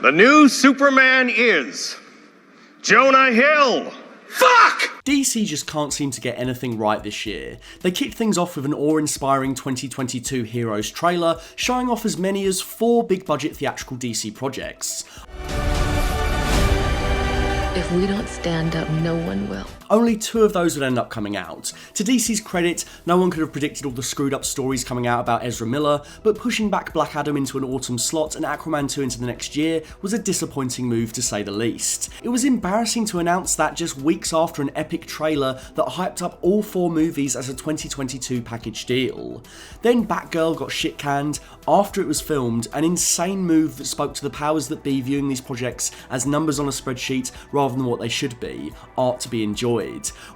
The new Superman is Jonah Hill. Fuck! DC just can't seem to get anything right this year. They kicked things off with an awe-inspiring 2022 Heroes trailer, showing off as many as 4 big-budget theatrical DC projects. If we don't stand up, no one will. Only 2 of those would end up coming out. To DC's credit, no one could have predicted all the screwed up stories coming out about Ezra Miller, but pushing back Black Adam into an autumn slot and Aquaman 2 into the next year was a disappointing move to say the least. It was embarrassing to announce that just weeks after an epic trailer that hyped up all 4 movies as a 2022 package deal. Then Batgirl got shit canned after it was filmed, an insane move that spoke to the powers that be viewing these projects as numbers on a spreadsheet rather than what they should be, art to be enjoyed.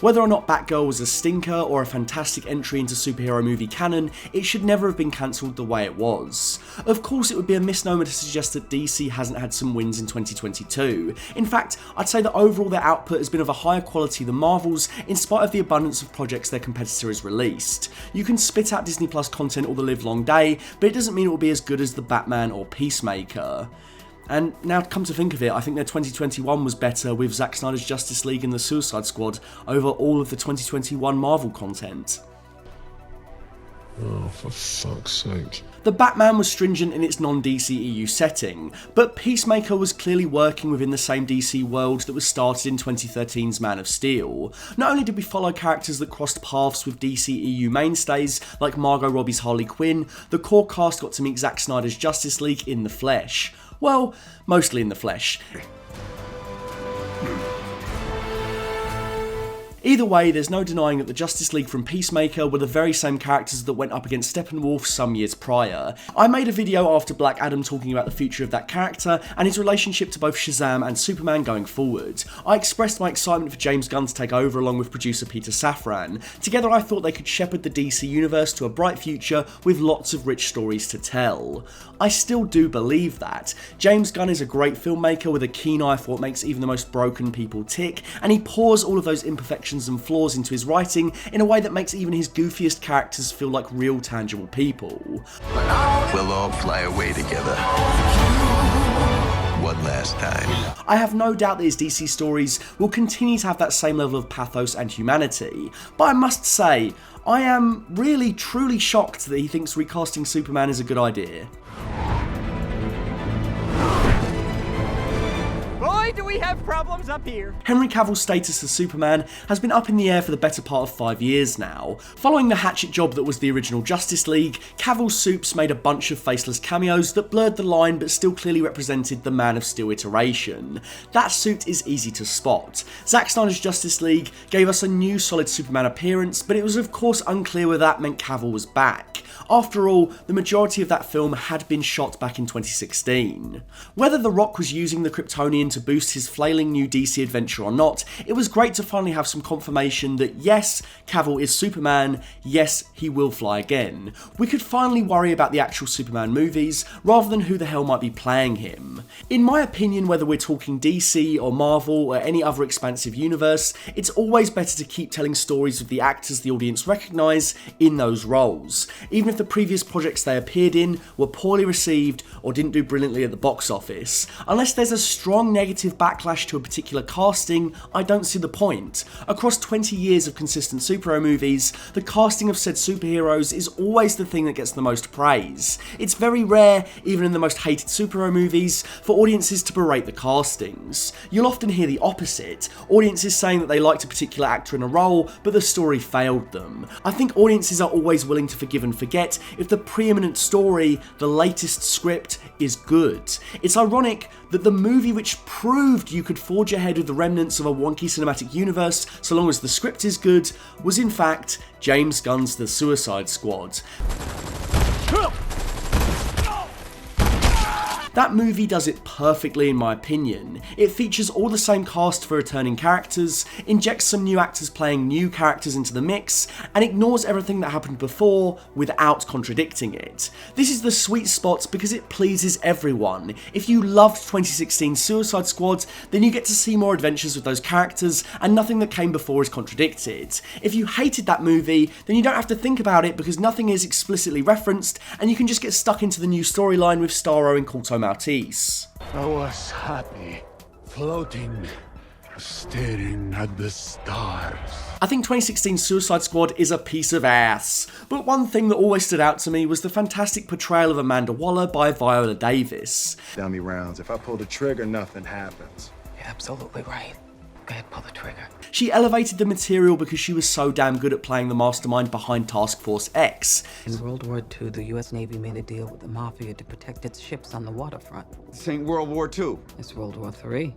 Whether or not Batgirl was a stinker or a fantastic entry into superhero movie canon, it should never have been cancelled the way it was. Of course, it would be a misnomer to suggest that DC hasn't had some wins in 2022. In fact, I'd say that overall their output has been of a higher quality than Marvel's, in spite of the abundance of projects their competitor has released. You can spit out Disney Plus content all the live long day, but it doesn't mean it will be as good as The Batman or Peacemaker. And now, come to think of it, I think their 2021 was better with Zack Snyder's Justice League and the Suicide Squad over all of the 2021 Marvel content. Oh, for fuck's sake. The Batman was stringent in its non-DCEU setting, but Peacemaker was clearly working within the same DC world that was started in 2013's Man of Steel. Not only did we follow characters that crossed paths with DCEU mainstays like Margot Robbie's Harley Quinn, the core cast got to meet Zack Snyder's Justice League in the flesh. Well, mostly in the flesh. Either way, there's no denying that the Justice League from Peacemaker were the very same characters that went up against Steppenwolf some years prior. I made a video after Black Adam talking about the future of that character and his relationship to both Shazam and Superman going forward. I expressed my excitement for James Gunn to take over along with producer Peter Saffran. Together I thought they could shepherd the DC universe to a bright future with lots of rich stories to tell. I still do believe that. James Gunn is a great filmmaker with a keen eye for what makes even the most broken people tick, and he pours all of those imperfections and flaws into his writing in a way that makes even his goofiest characters feel like real tangible people. We'll all fly away together. One last time. I have no doubt that his DC stories will continue to have that same level of pathos and humanity, but I must say, I am really truly shocked that he thinks recasting Superman is a good idea. Boy, do we have problems up here. Henry Cavill's status as Superman has been up in the air for the better part of 5 years now. Following the hatchet job that was the original Justice League, Cavill's Supes made a bunch of faceless cameos that blurred the line but still clearly represented the Man of Steel iteration. That suit is easy to spot. Zack Snyder's Justice League gave us a new solid Superman appearance, but it was of course unclear whether that meant Cavill was back. After all, the majority of that film had been shot back in 2016. Whether The Rock was using the Kryptonian to boost his flailing new DC adventure or not, it was great to finally have some confirmation that yes, Cavill is Superman, yes, he will fly again. We could finally worry about the actual Superman movies, rather than who the hell might be playing him. In my opinion, whether we're talking DC or Marvel or any other expansive universe, it's always better to keep telling stories with the actors the audience recognise in those roles, even if the previous projects they appeared in were poorly received or didn't do brilliantly at the box office. Unless there's a strong negative backlash to a particular casting, I don't see the point. Across 20 years of consistent superhero movies, the casting of said superheroes is always the thing that gets the most praise. It's very rare, even in the most hated superhero movies, for audiences to berate the castings. You'll often hear the opposite, audiences saying that they liked a particular actor in a role, but the story failed them. I think audiences are always willing to forgive and forget if the preeminent story, the latest script, is good. It's ironic that the movie which proved you could forge ahead with the remnants of a wonky cinematic universe so long as the script is good was in fact James Gunn's The Suicide Squad. That movie does it perfectly in my opinion. It features all the same cast for returning characters, injects some new actors playing new characters into the mix, and ignores everything that happened before without contradicting it. This is the sweet spot because it pleases everyone. If you loved 2016's Suicide Squad, then you get to see more adventures with those characters and nothing that came before is contradicted. If you hated that movie, then you don't have to think about it because nothing is explicitly referenced and you can just get stuck into the new storyline with Starro and Corto Maltese. I was happy, floating, staring at the stars. I think 2016 Suicide Squad is a piece of ass, but one thing that always stood out to me was the fantastic portrayal of Amanda Waller by Viola Davis. Dummy rounds. If I pull the trigger, nothing happens. You're absolutely right. Go ahead, pull the trigger. She elevated the material because she was so damn good at playing the mastermind behind Task Force X. In World War II, the U.S. Navy made a deal with the Mafia to protect its ships on the waterfront. This ain't World War II. It's World War III.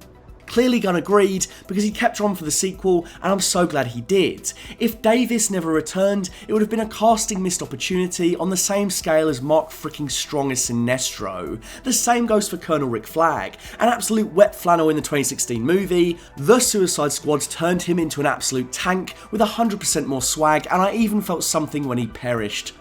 Clearly Gunn agreed because he kept her on for the sequel, and I'm so glad he did. If Davis never returned, it would have been a casting missed opportunity on the same scale as Mark freaking Strong as Sinestro. The same goes for Colonel Rick Flag, an absolute wet flannel in the 2016 movie. The Suicide Squad turned him into an absolute tank with 100% more swag, and I even felt something when he perished.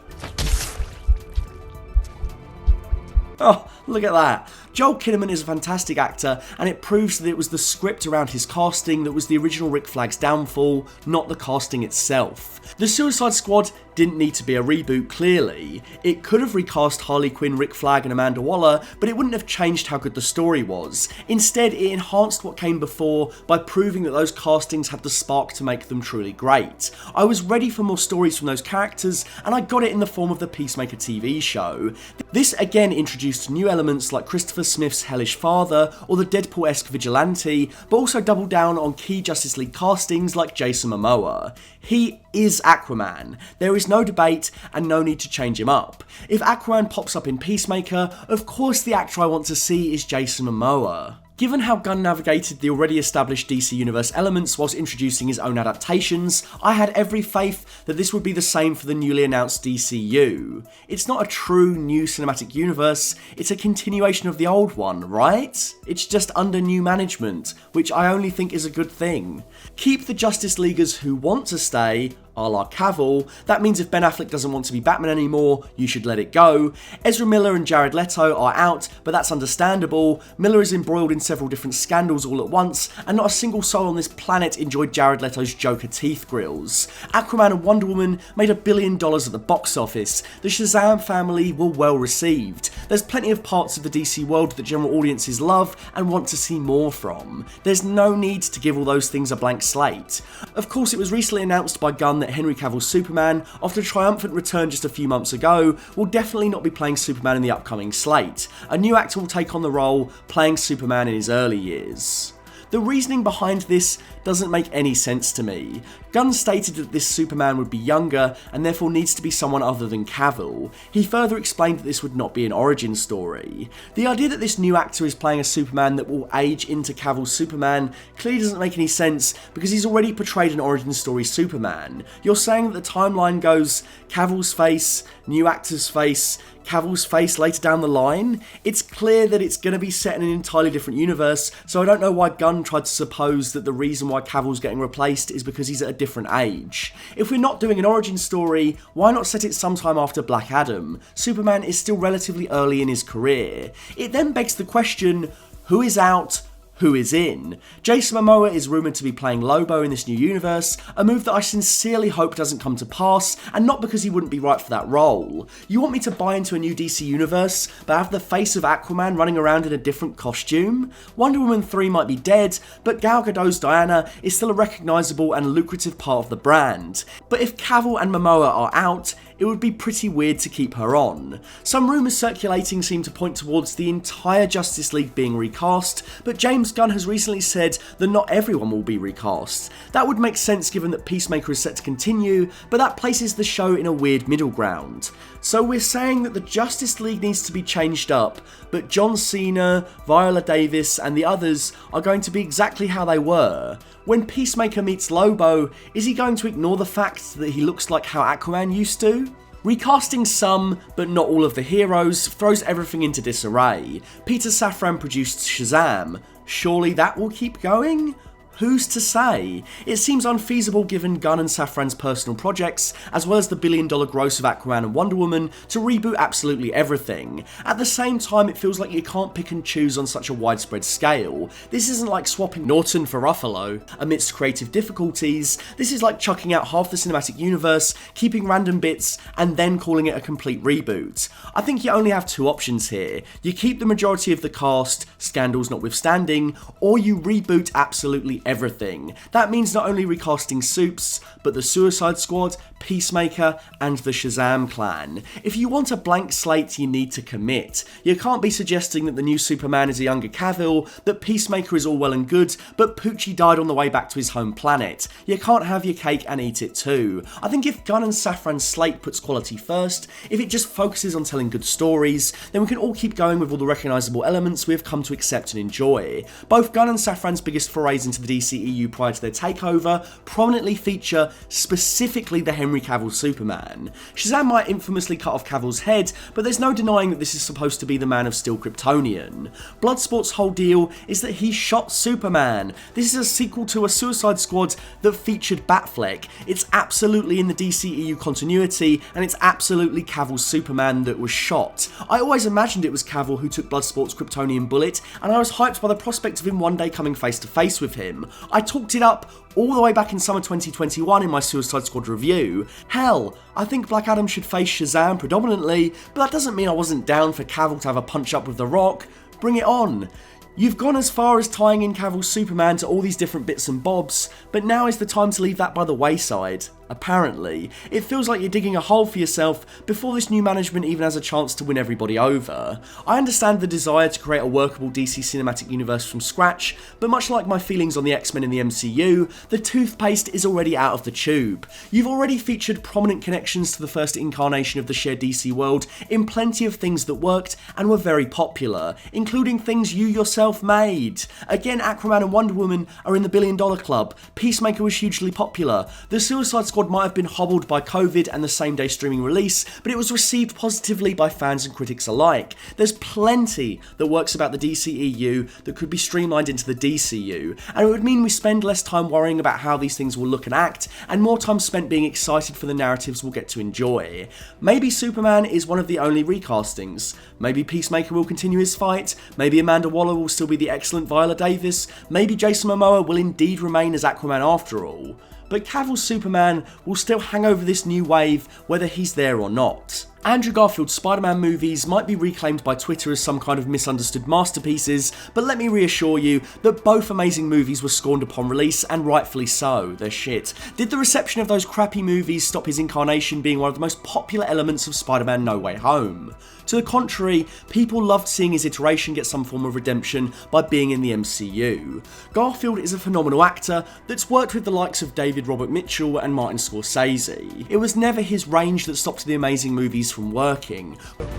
Oh, look at that. Joel Kinnaman is a fantastic actor, and it proves that it was the script around his casting that was the original Rick Flag's downfall, not the casting itself. The Suicide Squad didn't need to be a reboot, clearly. It could have recast Harley Quinn, Rick Flag and Amanda Waller, but it wouldn't have changed how good the story was. Instead, it enhanced what came before by proving that those castings had the spark to make them truly great. I was ready for more stories from those characters, and I got it in the form of the Peacemaker TV show. This again introduced new elements like Christopher Smith's hellish father or the Deadpool-esque vigilante, but also doubled down on key Justice League castings like Jason Momoa. He is Aquaman. There is no debate and no need to change him up. If Aquaman pops up in Peacemaker, of course the actor I want to see is Jason Momoa. Given how Gunn navigated the already established DC Universe elements whilst introducing his own adaptations, I had every faith that this would be the same for the newly announced DCU. It's not a true new cinematic universe, it's a continuation of the old one, right? It's just under new management, which I only think is a good thing. Keep the Justice Leaguers who want to stay, a la Cavill. That means if Ben Affleck doesn't want to be Batman anymore, you should let it go. Ezra Miller and Jared Leto are out, but that's understandable. Miller is embroiled in several different scandals all at once, and not a single soul on this planet enjoyed Jared Leto's Joker teeth grills. Aquaman and Wonder Woman made $1 billion at the box office. The Shazam family were well received. There's plenty of parts of the DC world that general audiences love and want to see more from. There's no need to give all those things a blank slate. Of course, it was recently announced by Gunn that Henry Cavill's Superman, after a triumphant return just a few months ago, will definitely not be playing Superman in the upcoming slate. A new actor will take on the role, playing Superman in his early years. The reasoning behind this doesn't make any sense to me. Gunn stated that this Superman would be younger and therefore needs to be someone other than Cavill. He further explained that this would not be an origin story. The idea that this new actor is playing a Superman that will age into Cavill's Superman clearly doesn't make any sense because he's already portrayed an origin story Superman. You're saying that the timeline goes Cavill's face, new actor's face, Cavill's face later down the line? It's clear that it's going to be set in an entirely different universe, so I don't know why Gunn tried to suppose that the reason why Cavill's getting replaced is because he's at a different age. If we're not doing an origin story, why not set it sometime after Black Adam? Superman is still relatively early in his career. It then begs the question, who is out? Who is in? Jason Momoa is rumoured to be playing Lobo in this new universe, a move that I sincerely hope doesn't come to pass, and not because he wouldn't be right for that role. You want me to buy into a new DC universe, but have the face of Aquaman running around in a different costume? Wonder Woman 3 might be dead, but Gal Gadot's Diana is still a recognisable and lucrative part of the brand. But if Cavill and Momoa are out, it would be pretty weird to keep her on. Some rumours circulating seem to point towards the entire Justice League being recast, but James Gunn has recently said that not everyone will be recast. That would make sense given that Peacemaker is set to continue, but that places the show in a weird middle ground. So we're saying that the Justice League needs to be changed up, but John Cena, Viola Davis and the others are going to be exactly how they were. When Peacemaker meets Lobo, is he going to ignore the fact that he looks like how Aquaman used to? Recasting some, but not all of the heroes, throws everything into disarray. Peter Saffran produced Shazam. Surely that will keep going? Who's to say? It seems unfeasible given Gunn and Saffran's personal projects, as well as the billion-dollar gross of Aquaman and Wonder Woman, to reboot absolutely everything. At the same time, it feels like you can't pick and choose on such a widespread scale. This isn't like swapping Norton for Ruffalo amidst creative difficulties. This is like chucking out half the cinematic universe, keeping random bits, and then calling it a complete reboot. I think you only have two options here. You keep the majority of the cast, scandals notwithstanding, or you reboot absolutely everything. That means not only recasting Supes, but the Suicide Squad, Peacemaker, and the Shazam clan. If you want a blank slate, you need to commit. You can't be suggesting that the new Superman is a younger Cavill, that Peacemaker is all well and good, but Poochie died on the way back to his home planet. You can't have your cake and eat it too. I think if Gunn and Saffran's slate puts quality first, if it just focuses on telling good stories, then we can all keep going with all the recognisable elements we have come to accept and enjoy. Both Gunn and Saffran's biggest forays into the DCEU prior to their takeover prominently feature specifically the Henry Cavill Superman. Shazam might infamously cut off Cavill's head, but there's no denying that this is supposed to be the Man of Steel Kryptonian. Bloodsport's whole deal is that he shot Superman. This is a sequel to a Suicide Squad that featured Batfleck. It's absolutely in the DCEU continuity, and it's absolutely Cavill's Superman that was shot. I always imagined it was Cavill who took Bloodsport's Kryptonian bullet, and I was hyped by the prospect of him one day coming face to face with him. I talked it up all the way back in summer 2021 in my Suicide Squad review. Hell, I think Black Adam should face Shazam predominantly, but that doesn't mean I wasn't down for Cavill to have a punch up with The Rock. Bring it on. You've gone as far as tying in Cavill's Superman to all these different bits and bobs, but now is the time to leave that by the wayside. Apparently. It feels like you're digging a hole for yourself before this new management even has a chance to win everybody over. I understand the desire to create a workable DC cinematic universe from scratch, but much like my feelings on the X-Men in the MCU, the toothpaste is already out of the tube. You've already featured prominent connections to the first incarnation of the shared DC world in plenty of things that worked and were very popular, including things you yourself made. Again, Aquaman and Wonder Woman are in the $1 billion club. Peacemaker was hugely popular. The Suicide Squad might have been hobbled by COVID and the same-day streaming release, but it was received positively by fans and critics alike. There's plenty that works about the DCEU that could be streamlined into the DCU, and it would mean we spend less time worrying about how these things will look and act, and more time spent being excited for the narratives we'll get to enjoy. Maybe Superman is one of the only recastings. Maybe Peacemaker will continue his fight. Maybe Amanda Waller will still be the excellent Viola Davis. Maybe Jason Momoa will indeed remain as Aquaman after all. But Cavill's Superman will still hang over this new wave whether he's there or not. Andrew Garfield's Spider-Man movies might be reclaimed by Twitter as some kind of misunderstood masterpieces, but let me reassure you that both amazing movies were scorned upon release, and rightfully so. They're shit. Did the reception of those crappy movies stop his incarnation being one of the most popular elements of Spider-Man No Way Home? To the contrary, people loved seeing his iteration get some form of redemption by being in the MCU. Garfield is a phenomenal actor that's worked with the likes of David Robert Mitchell and Martin Scorsese. It was never his range that stopped the amazing movies from working.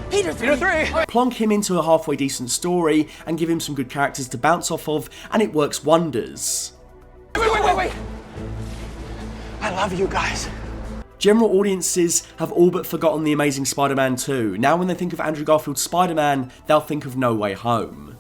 Peter 3! Plonk him into a halfway decent story and give him some good characters to bounce off of, and it works wonders. Wait! I love you guys. General audiences have all but forgotten The Amazing Spider-Man 2. Now when they think of Andrew Garfield's Spider-Man, they'll think of No Way Home.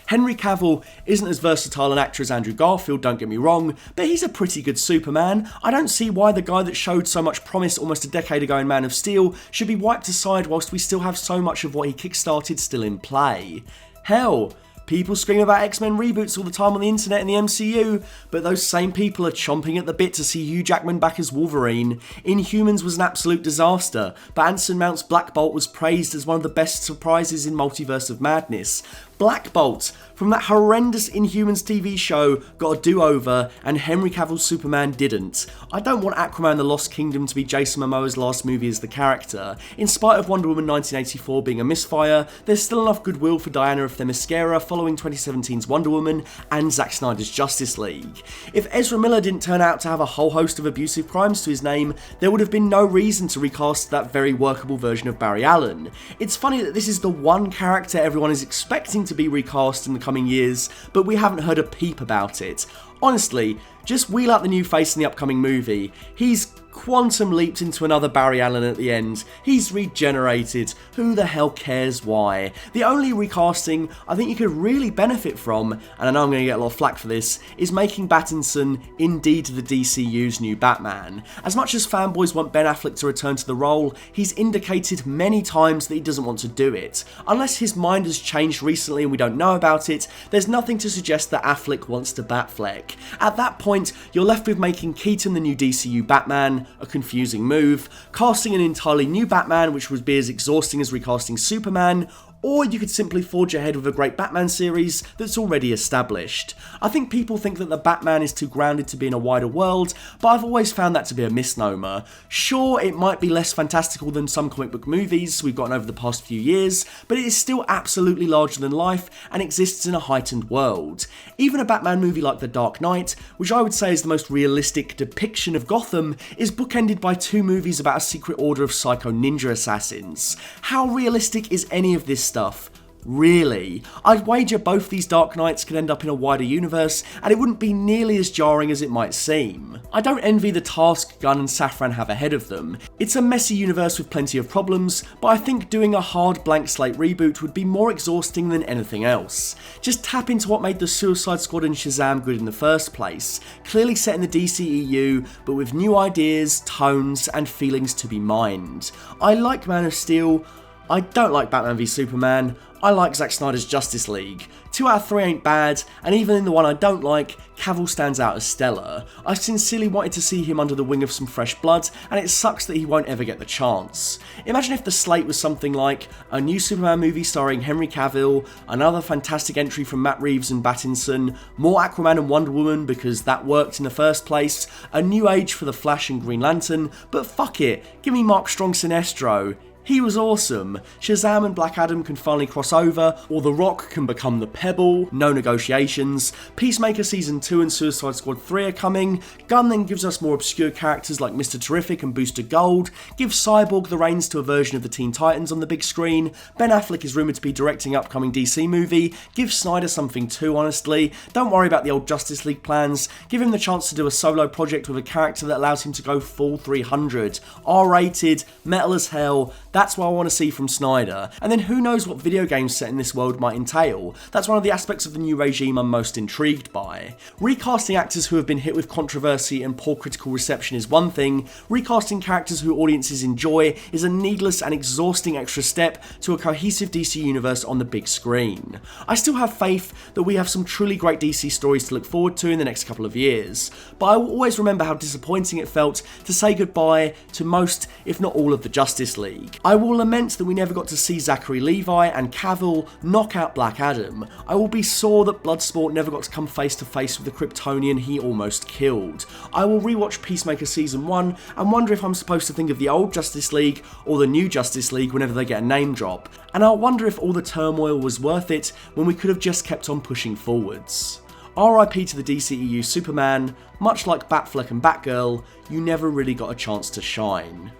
Henry Cavill isn't as versatile an actor as Andrew Garfield, don't get me wrong, but he's a pretty good Superman. I don't see why the guy that showed so much promise almost a decade ago in Man of Steel should be wiped aside whilst we still have so much of what he kickstarted still in play. Hell, people scream about X-Men reboots all the time on the internet and the MCU, but those same people are chomping at the bit to see Hugh Jackman back as Wolverine. Inhumans was an absolute disaster, but Anson Mount's Black Bolt was praised as one of the best surprises in Multiverse of Madness. Black Bolt, from that horrendous Inhumans TV show, got a do-over, and Henry Cavill's Superman didn't. I don't want Aquaman the Lost Kingdom to be Jason Momoa's last movie as the character. In spite of Wonder Woman 1984 being a misfire, there's still enough goodwill for Diana of Themyscira following 2017's Wonder Woman and Zack Snyder's Justice League. If Ezra Miller didn't turn out to have a whole host of abusive crimes to his name, there would have been no reason to recast that very workable version of Barry Allen. It's funny that this is the one character everyone is expecting to be recast in the coming years, but we haven't heard a peep about it. Honestly, just wheel out the new face in the upcoming movie. He's quantum leaped into another Barry Allen at the end. He's regenerated. Who the hell cares why? The only recasting I think you could really benefit from, and I know I'm going to get a lot of flack for this, is making Pattinson indeed the DCU's new Batman. As much as fanboys want Ben Affleck to return to the role, he's indicated many times that he doesn't want to do it. Unless his mind has changed recently and we don't know about it, there's nothing to suggest that Affleck wants to Batfleck. At that point, you're left with making Keaton the new DCU Batman, a confusing move, casting an entirely new Batman which would be as exhausting as recasting Superman, or you could simply forge ahead with a great Batman series that's already established. I think people think that the Batman is too grounded to be in a wider world, but I've always found that to be a misnomer. Sure, it might be less fantastical than some comic book movies we've gotten over the past few years, but it is still absolutely larger than life and exists in a heightened world. Even a Batman movie like The Dark Knight, which I would say is the most realistic depiction of Gotham, is bookended by 2 movies about a secret order of psycho ninja assassins. How realistic is any of this stuff? Really? I'd wager both these Dark Knights could end up in a wider universe, and it wouldn't be nearly as jarring as it might seem. I don't envy the task Gunn and Saffran have ahead of them. It's a messy universe with plenty of problems, but I think doing a hard blank slate reboot would be more exhausting than anything else. Just tap into what made the Suicide Squad and Shazam good in the first place, clearly set in the DCEU, but with new ideas, tones, and feelings to be mined. I like Man of Steel. I don't like Batman v Superman. I like Zack Snyder's Justice League. 2 out of 3 ain't bad, and even in the one I don't like, Cavill stands out as stellar. I sincerely wanted to see him under the wing of some fresh blood, and it sucks that he won't ever get the chance. Imagine if the slate was something like a new Superman movie starring Henry Cavill, another fantastic entry from Matt Reeves and Pattinson, more Aquaman and Wonder Woman because that worked in the first place, a new age for the Flash and Green Lantern, but fuck it, give me Mark Strong Sinestro. He was awesome. Shazam and Black Adam can finally cross over, or The Rock can become the Pebble, no negotiations. Peacemaker Season 2 and Suicide Squad 3 are coming. Gunn then gives us more obscure characters like Mr. Terrific and Booster Gold, gives Cyborg the reins to a version of the Teen Titans on the big screen. Ben Affleck is rumoured to be directing an upcoming DC movie. Give Snyder something too, honestly. Don't worry about the old Justice League plans. Give him the chance to do a solo project with a character that allows him to go full 300. R-rated, metal as hell. That's what I want to see from Snyder. And then who knows what video games set in this world might entail. That's one of the aspects of the new regime I'm most intrigued by. Recasting actors who have been hit with controversy and poor critical reception is one thing. Recasting characters who audiences enjoy is a needless and exhausting extra step to a cohesive DC universe on the big screen. I still have faith that we have some truly great DC stories to look forward to in the next couple of years, but I will always remember how disappointing it felt to say goodbye to most, if not all, of the Justice League. I will lament that we never got to see Zachary Levi and Cavill knock out Black Adam. I will be sore that Bloodsport never got to come face to face with the Kryptonian he almost killed. I will rewatch Peacemaker Season 1 and wonder if I'm supposed to think of the old Justice League or the new Justice League whenever they get a name drop. And I'll wonder if all the turmoil was worth it when we could have just kept on pushing forwards. RIP to the DCEU Superman. Much like Batfleck and Batgirl, you never really got a chance to shine.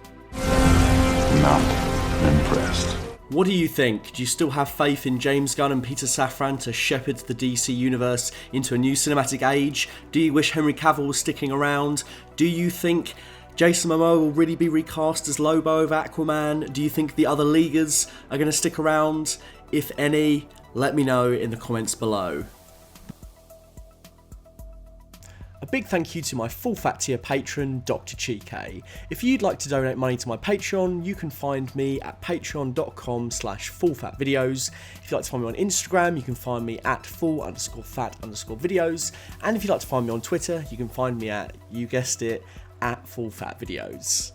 Not impressed. What do you think? Do you still have faith in James Gunn and Peter Saffran to shepherd the DC universe into a new cinematic age? Do you wish Henry Cavill was sticking around? Do you think Jason Momoa will really be recast as Lobo of Aquaman? Do you think the other Leaguers are going to stick around? If any, let me know in the comments below. A big thank you to my full fat tier patron, Dr. Chike. If you'd like to donate money to my Patreon, you can find me at patreon.com/fullfatvideos. If you'd like to find me on Instagram, you can find me at full_fat_videos. And if you'd like to find me on Twitter, you can find me at, you guessed it, at fullfatvideos.